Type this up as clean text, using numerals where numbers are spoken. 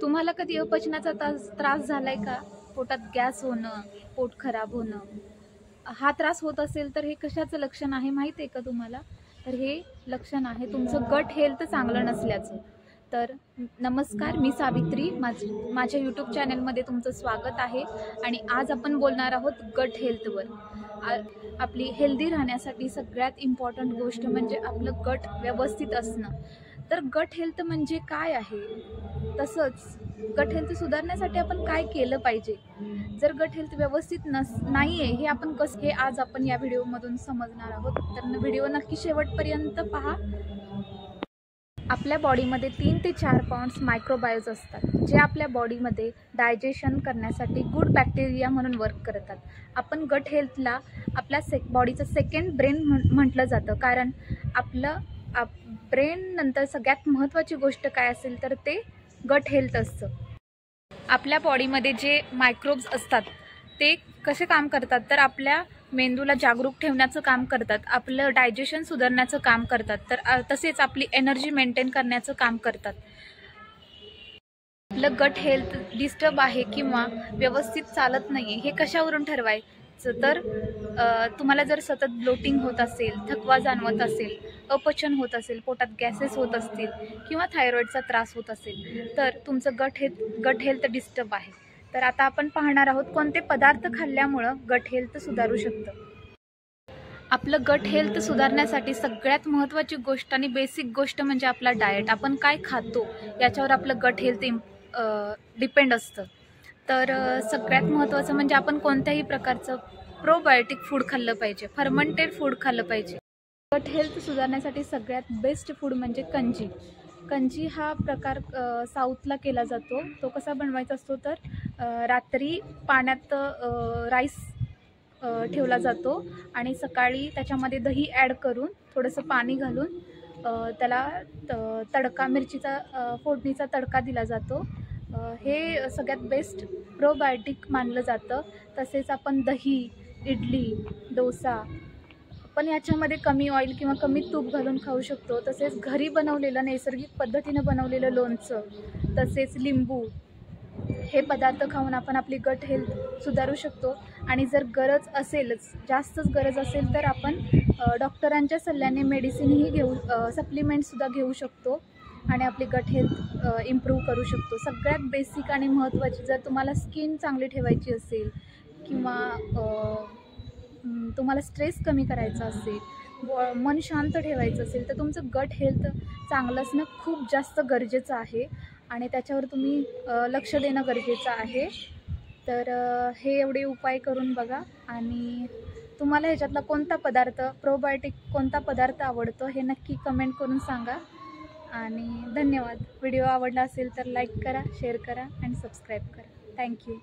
तुम्हाला कधी अपचनाचा त्रास झालाय का? पोटात गॅस होणं, पोट खराब होणं, हा त्रास होत असेल तर हे कशाचं लक्षण आहे माहीत आहे का तुम्हाला? तर हे लक्षण आहे तुमचं गट हेल्थ चांगलं नसल्याचं. तर नमस्कार, मी सावित्री. माझ्या यूट्यूब चॅनलमध्ये तुमचं स्वागत आहे आणि आज आपण बोलणार आहोत गट हेल्थवर. आपली हेल्दी राहण्यासाठी सगळ्यात इम्पॉर्टंट गोष्ट म्हणजे आपलं गट व्यवस्थित असणं. तर गट हेल्थ म्हणजे काय आहे? तसंच गट हेल्थ सुधारण्यासाठी आपण काय केलं पाहिजे? जर गट हेल्थ व्यवस्थित नाही आहे हे आपण हे आज आपण या व्हिडिओमधून समजणार आहोत. तर व्हिडिओ नक्की शेवटपर्यंत पहा. आपल्या बॉडीमध्ये 3 ते 4 पाउंड्स मायक्रोबायोज असतात, जे आपल्या बॉडीमध्ये डायजेशन करण्यासाठी गुड बॅक्टेरिया म्हणून वर्क करतात. आपण गट हेल्थला आपल्या बॉडीचं सेकंड ब्रेन म्हटलं जातं, कारण आपलं ब्रेन नंतर सगळ्यात महत्त्वाची गोष्ट काय असेल तर ते गट हेल्थ असतं. आपल्या बॉडीमध्ये जे मायक्रोब्स असतात ते कसे काम करतात तर आपल्या मेंदूला जागरूक ठेवण्याचं काम करतात, आपलं डायजेशन सुधारण्याचं काम करतात, तर तसेच आपली एनर्जी मेंटेन करण्याचं काम करतात. आपलं गट हेल्थ डिस्टर्ब आहे किंवा व्यवस्थित चालत नाही हे कशावरून ठरवायचं? तर तुम्हाला जर सतत ब्लोटिंग होत असेल, थकवा जाणवत असेल, अपचन होत असेल, पोटात गॅसेस होत असतील किंवा थायरॉईडचा त्रास होत असेल तर तुमचं गट हेल्थ डिस्टर्ब आहे. तर आता आपण पाहणार आहोत कोणते पदार्थ खाल्ल्यामुळं गट हेल्थ सुधारू शकतं. आपलं गट हेल्थ सुधारण्यासाठी सगळ्यात महत्त्वाची गोष्ट आणि बेसिक गोष्ट म्हणजे आपला डाएट. आपण काय खातो याच्यावर आपलं गट हेल्थ डिपेंड असतं. तर सगळ्यात महत्त्वाचं म्हणजे आपण कोणत्याही प्रकारचं प्रोबायोटिक फूड खाल्लं पाहिजे, फर्मंटेड फूड खाल्लं पाहिजे. गट हेल्थ सुधारण्यासाठी सगळ्यात बेस्ट फूड म्हणजे कंजी. कंजी हा प्रकार साऊथला केला जातो. तो कसा बनवायचा असतो तर रात्री पाण्यात राईस ठेवला जातो आणि सकाळी त्याच्यामध्ये दही ॲड करून थोडंसं पाणी घालून त्याला तडका मिरचीचा फोडणीचा तडका दिला जातो. हे सगळ्यात बेस्ट प्रोबायोटिक मानलं जातं. तसेच आपण दही, इडली, डोसा पण याच्यामध्ये कमी ऑइल किंवा कमी तूप घालून खाऊ शकतो. तसेच घरी बनवलेलं नैसर्गिक पद्धतीनं बनवलेलं लोणचं, तसेच लिंबू हे पदार्थ खाऊन आपण आपली गट हेल्थ सुधारू शकतो. आणि जर गरज असेलच, जास्तच गरज असेल तर आपण डॉक्टरांच्या सल्ल्याने मेडिसिनही सप्लिमेंटसुद्धा घेऊ शकतो आणि आपली गट हेल्थ इम्प्रूव्ह करू शकतो. सगळ्यात बेसिक आणि महत्त्वाची, जर तुम्हाला स्किन चांगली ठेवायची असेल किंवा तुम्हाला स्ट्रेस कमी करायचा असेल, मन शांत ठेवायचं असेल तर तुमचं गट हेल्थ चांगलं असणं खूप जास्त गरजेचं आहे आणि त्याच्यावर तुम्ही लक्ष देणं गरजेचं आहे. तर हे एवढे उपाय करून बघा आणि तुम्हाला ह्याच्यातला कोणता पदार्थ, प्रोबायोटिक कोणता पदार्थ आवडतो हे नक्की कमेंट करून सांगा. आणि धन्यवाद. व्हिडिओ आवडला असेल तर लाईक करा, शेअर करा आणि सबस्क्राईब करा. थँक्यू.